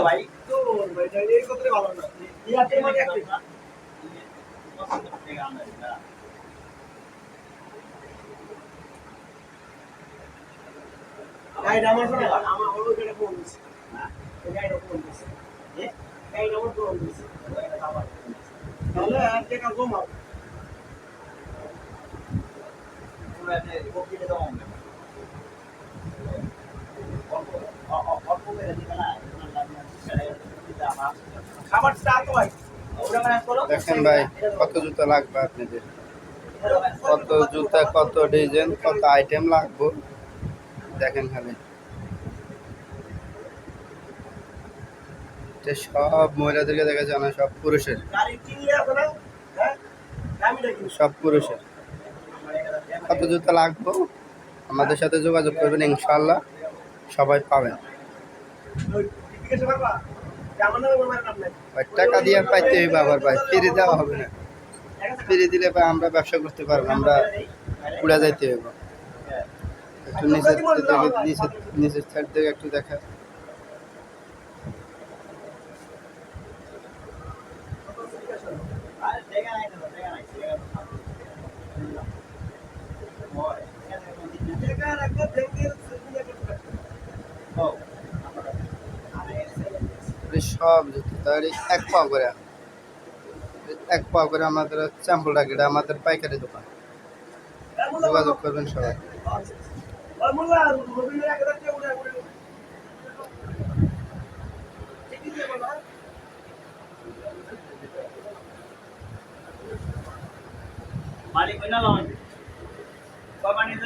ভাই তো এই কথা ভালো না গাইড আমার শোনা আমার হলো এটা ফোন দিছে গাইড ফোন দিছে গাইড আমার ফোন দিছে তাহলে আর টাকা জমা পুরো আপনি কপিটা দাও আমরা অল্প করে দিবেন না খাবার স্টার্ট ভাই দেখেন ভাই কত জুতা লাগবে আপনাদের, কত জুতা, কত ডিজাইন, কত আইটেম লাগবে দেখেন খালি। সব মহিলাদেরকে দেখা যায় না, সব পুরুষের, সব পুরুষের। কত জুতা লাগবে আমাদের সাথে যোগাযোগ করবেন, ইনশাআল্লাহ সবাই পাবেন। টাকা দিয়ে পাইতে হইবে আবার ভাই, ফিরে দেওয়া হবে না। ফিরে দিলে ভাই আমরা ব্যবসা করতে পারবো, আমরা পুড়ে যাইতে হইব। একটু নিচের সাইড থেকে একটু দেখা। সব জুতো এক পাও করে, এক পাও করে আমাদের চ্যাম্পল রাখি, এটা আমাদের পাইকারি দোকান। যোগাযোগ করবেন সবাই। মালিক